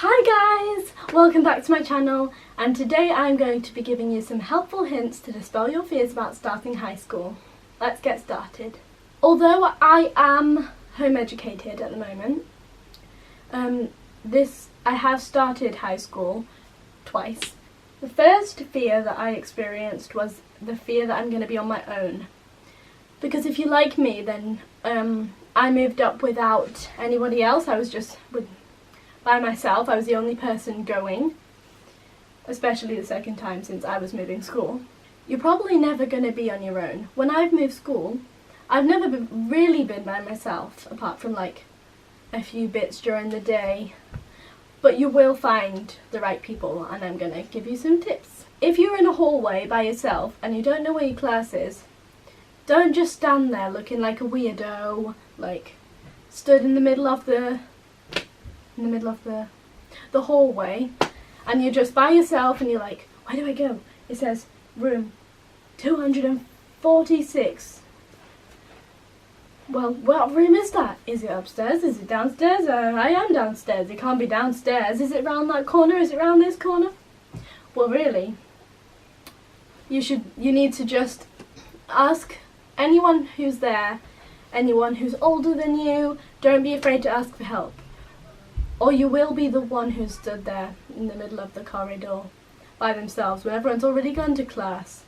Hi guys! Welcome back to my channel, and today I'm going to be giving you some helpful hints to dispel your fears about starting high school. Let's get started. Although I am home educated at the moment, I have started high school twice. The first fear that I experienced was the fear that I'm going to be on my own. Because if you're like me, then I moved up without anybody else. I was just by myself. I was the only person going, especially the second time since I was moving school. You're probably never going to be on your own. When I've moved school, I've never really been by myself, apart from like a few bits during the day. But you will find the right people, and I'm going to give you some tips. If you're in a hallway by yourself and you don't know where your class is, don't just stand there looking like a weirdo, like stood in the middle of the hallway, and you're just by yourself and you're like, where do I go? It says room 246. Well, what room is that? Is it upstairs? Is it downstairs? I am downstairs. It can't be downstairs. Is it round that corner? Is it round this corner? Well, really, you need to just ask anyone who's there, anyone who's older than you. Don't be afraid to ask for help. Or you will be the one who stood there in the middle of the corridor by themselves when everyone's already gone to class.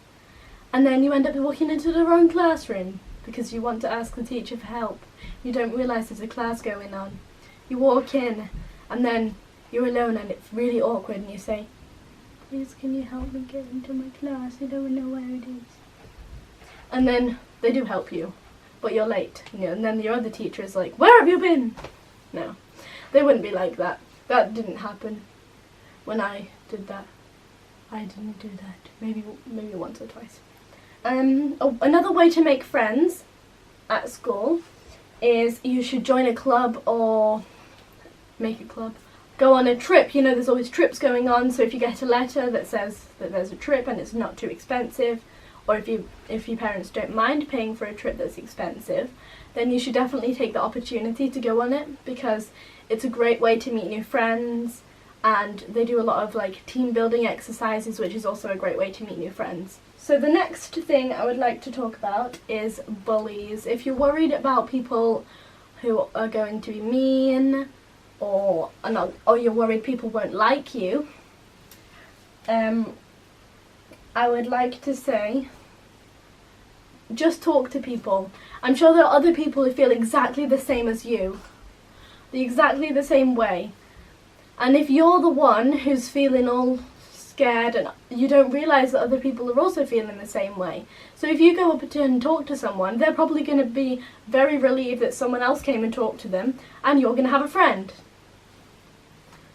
And then you end up walking into the wrong classroom because you want to ask the teacher for help. You don't realise there's a class going on. You walk in and then you're alone and it's really awkward and you say, please can you help me get into my class? I don't know where it is. And then they do help you, but you're late. And then your other teacher is like, where have you been? No. They wouldn't be like that. That didn't happen when I did that. I didn't do that. Maybe once or twice. Another way to make friends at school is you should join a club or make a club. Go on a trip. You know, there's always trips going on, so if you get a letter that says that there's a trip and it's not too expensive, or if your parents don't mind paying for a trip that's expensive, then you should definitely take the opportunity to go on it, because it's a great way to meet new friends, and they do a lot of like team building exercises, which is also a great way to meet new friends. So the next thing I would like to talk about is bullies. If you're worried about people who are going to be mean, or you're worried people won't like you, I would like to say, just talk to people. I'm sure there are other people who feel exactly the same as you, exactly the same way. And if you're the one who's feeling all scared and you don't realise that other people are also feeling the same way, so if you go up and talk to someone, they're probably going to be very relieved that someone else came and talked to them, and you're going to have a friend.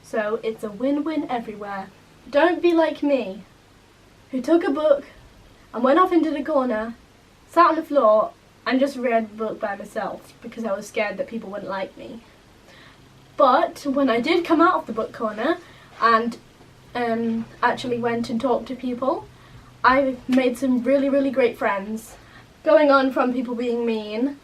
So it's a win-win everywhere. Don't be like me, who took a book and went off into the corner, sat on the floor and just read the book by myself because I was scared that people wouldn't like me. But when I did come out of the book corner and actually went and talked to people, I made some really, really great friends. Going on from people being mean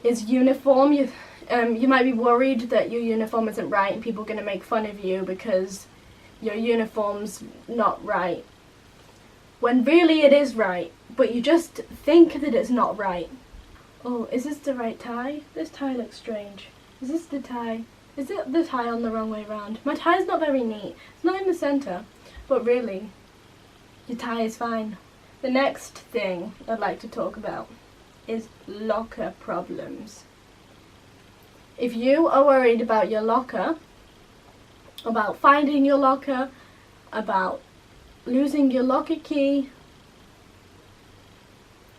is uniform. You might be worried that your uniform isn't right and people are going to make fun of you because your uniform's not right, when really it is right, but you just think that it's not right. Oh, is this the right tie? This tie looks strange. Is this the tie? Is it the tie on the wrong way round? My tie is not very neat. It's not in the centre, but really, your tie is fine. The next thing I'd like to talk about is locker problems. If you are worried about your locker, about finding your locker, about losing your locker key,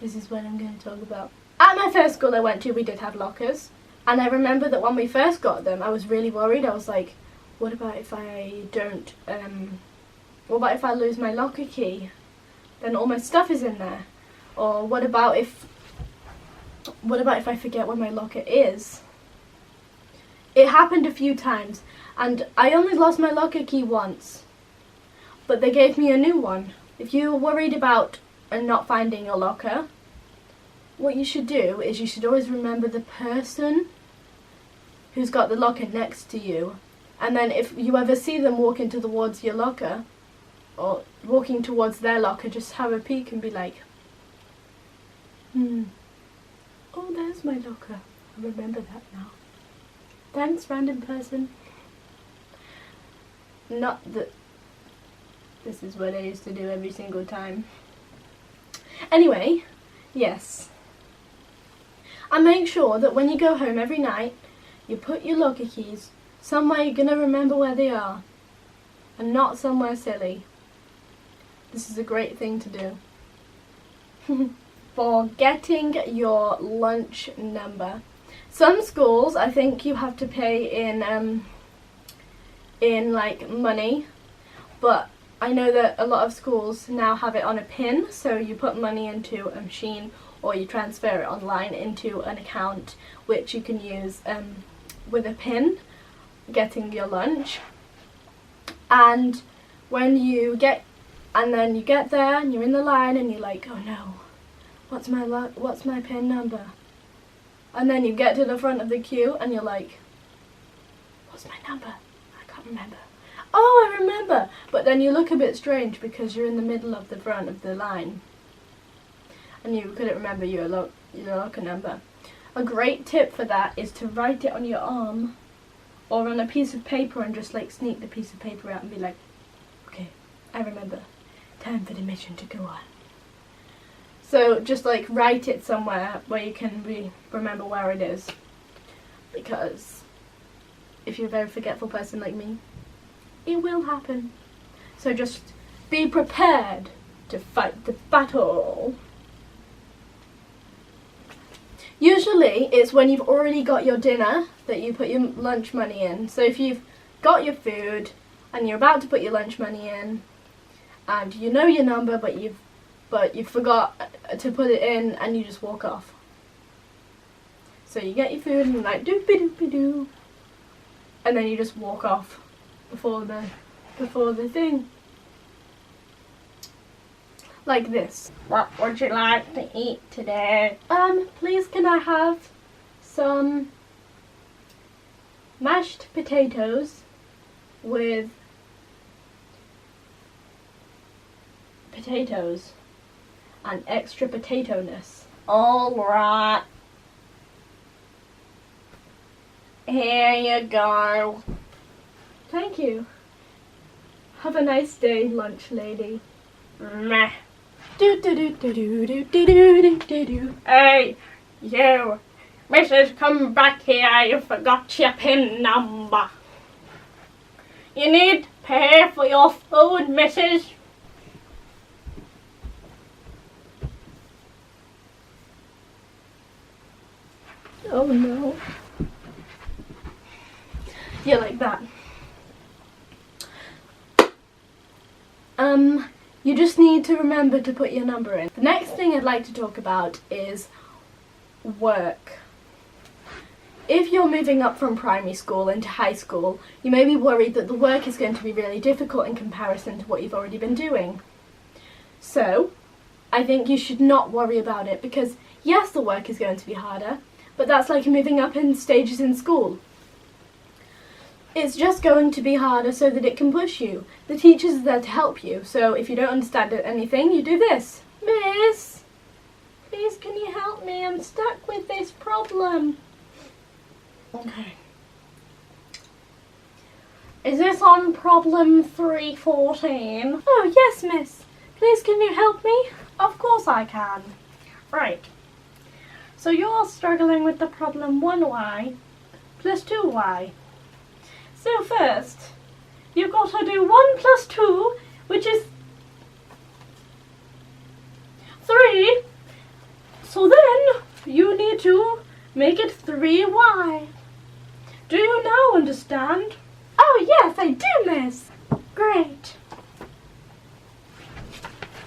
this is what I'm going to talk about. At my first school I went to, we did have lockers, and I remember that when we first got them I was really worried. I was like, what about if I don't, what about if I lose my locker key? Then all my stuff is in there. Or what about if I forget where my locker is? It happened a few times, and I only lost my locker key once, but they gave me a new one. If you're worried about not finding your locker, what you should do is you should always remember the person who's got the locker next to you And then if you ever see them walking towards your locker, or walking towards their locker, just have a peek and be like, oh, there's my locker. I remember that now. Thanks, random person. Not that this is what I used to do every single time. Anyway, yes. And make sure that when you go home every night, you put your locker keys somewhere you're going to remember where they are, and not somewhere silly. This is a great thing to do. For getting your lunch number. Some schools, I think you have to pay in like money, but I know that a lot of schools now have it on a pin, so you put money into a machine or you transfer it online into an account which you can use with a pin, getting your lunch. And when you get, and then you get there and you're in the line and you're like, oh no, what's my pin number? And then you get to the front of the queue and you're like, what's my number? I can't remember. Oh, I remember. But then you look a bit strange because you're in the middle of the front of the line and you couldn't remember your locker number. A great tip for that is to write it on your arm or on a piece of paper and just like sneak the piece of paper out and be like, okay, I remember. Time for the mission to go on. So just like write it somewhere where you can remember where it is, because if you're a very forgetful person like me, it will happen. So just be prepared to fight the battle. Usually it's when you've already got your dinner that you put your lunch money in. So if you've got your food and you're about to put your lunch money in and you know your number but you forgot to put it in and you just walk off. So you get your food and you're like doopy-doopy-doo, and then you just walk off before the thing. Like this. What would you like to eat today? Please can I have some mashed potatoes with potatoes and extra potato-ness. Alright. Here you go. Thank you. Have a nice day, lunch lady. Meh. Do do do do do do do do do do. Hey, you. Mrs. Come back here, you forgot your PIN number. You need to pay for your food, Mrs. Oh no. Yeah, like that. You just need to remember to put your number in. The next thing I'd like to talk about is work. If you're moving up from primary school into high school, you may be worried that the work is going to be really difficult in comparison to what you've already been doing. So, I think you should not worry about it because yes, the work is going to be harder, but that's like moving up in stages in school. It's just going to be harder so that it can push you. The teachers are there to help you, so if you don't understand anything, you do this. Miss, please can you help me? I'm stuck with this problem. Okay. Is this on problem 314? Oh yes, miss. Please can you help me? Of course I can. Right. So you're struggling with the problem 1y plus 2y. So first, you've got to do 1 plus 2, which is 3. So then, you need to make it 3y. Do you now understand? Oh yes, I do, miss. Great.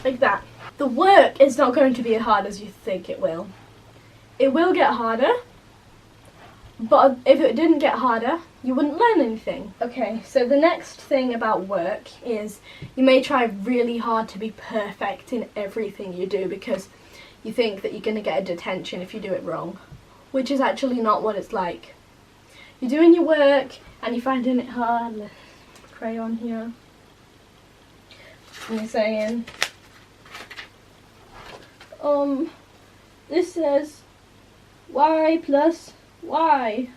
Like that. The work is not going to be as hard as you think it will. It will get harder, but if it didn't get harder, you wouldn't learn anything. Okay, so the next thing about work is you may try really hard to be perfect in everything you do because you think that you're going to get a detention if you do it wrong, which is actually not what it's like. You're doing your work and you're finding it hard, the crayon here, and you're saying, this says y plus y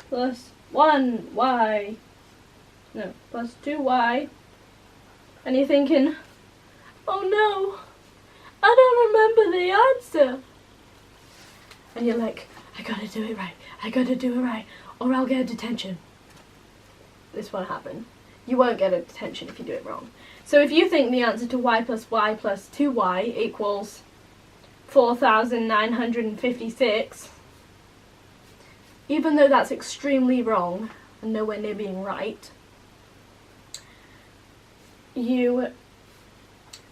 plus 1y, no, plus 2y, and you're thinking, oh no, I don't remember the answer. And you're like, I gotta do it right, or I'll get a detention. This won't happen. You won't get a detention if you do it wrong. So if you think the answer to y plus 2y equals 4,956, even though that's extremely wrong and nowhere near being right, you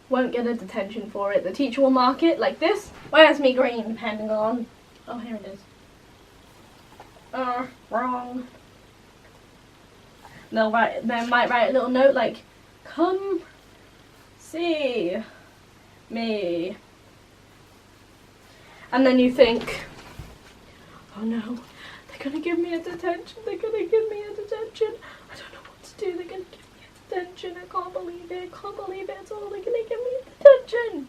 won't get a detention for it. The teacher will mark it like this. Where's me green, depending on... Oh, here it is. Wrong. They might write a little note like, come see me. And then you think, oh no, they're gonna give me a detention, I don't know what to do, they're gonna give me a detention, I can't believe it, it's all, they're gonna give me a detention.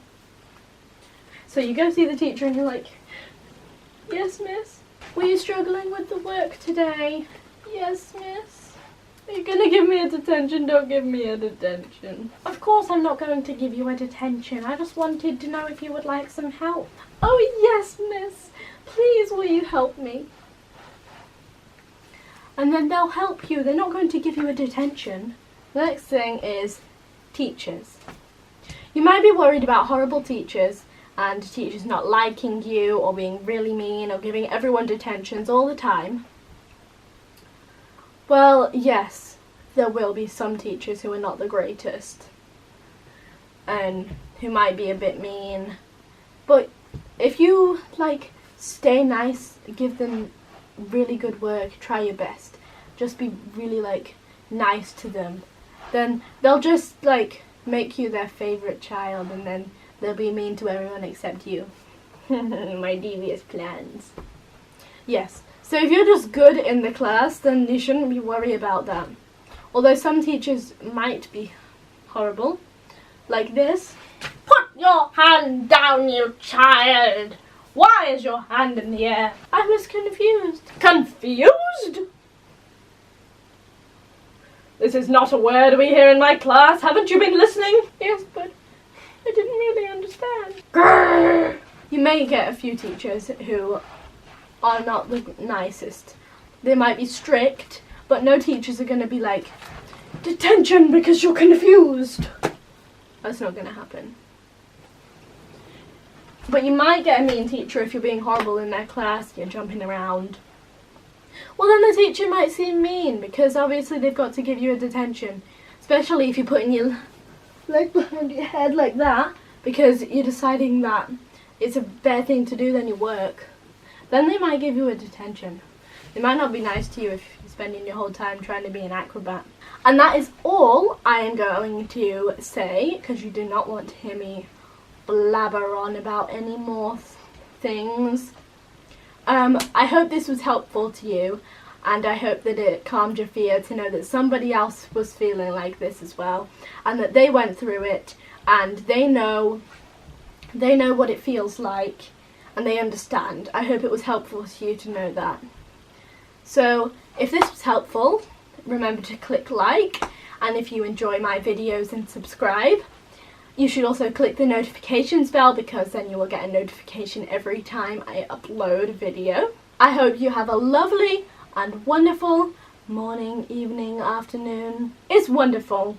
So you go see the teacher and you're like, yes miss, were you struggling with the work today? Yes miss. Are you gonna give me a detention? Don't give me a detention. Of course I'm not going to give you a detention. I just wanted to know if you would like some help. Oh yes, miss. Please will you help me? And then they'll help you. They're not going to give you a detention. The next thing is teachers. You might be worried about horrible teachers and teachers not liking you or being really mean or giving everyone detentions all the time. Well, yes, there will be some teachers who are not the greatest and who might be a bit mean. But if you, stay nice, give them really good work, try your best, just be really, nice to them, then they'll just, make you their favourite child and then they'll be mean to everyone except you. My devious plans. Yes. So if you're just good in the class, then you shouldn't be worried about that. Although some teachers might be horrible, like this. Put your hand down, you child! Why is your hand in the air? I was confused. Confused? This is not a word we hear in my class. Haven't you been listening? Yes, but I didn't really understand. Grrr! You may get a few teachers who are not the nicest. They might be strict, but no teachers are going to be like, detention because you're confused. That's not going to happen. But you might get a mean teacher if you're being horrible in their class, you're jumping around. Well, then the teacher might seem mean because obviously they've got to give you a detention, especially if you're putting your leg behind your head like that because you're deciding that it's a better thing to do than your work. Then they might give you a detention. They might not be nice to you if you're spending your whole time trying to be an acrobat. And that is all I am going to say, because you do not want to hear me blabber on about any more things. I hope this was helpful to you, and I hope that it calmed your fear to know that somebody else was feeling like this as well, and that they went through it, and they know what it feels like, and they understand. I hope it was helpful to you to know that. So if this was helpful, remember to click like, and if you enjoy my videos, then subscribe. You should also click the notifications bell because then you will get a notification every time I upload a video. I hope you have a lovely and wonderful morning, evening, afternoon. It's wonderful.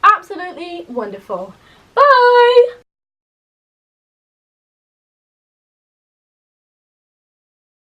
Absolutely wonderful. Bye!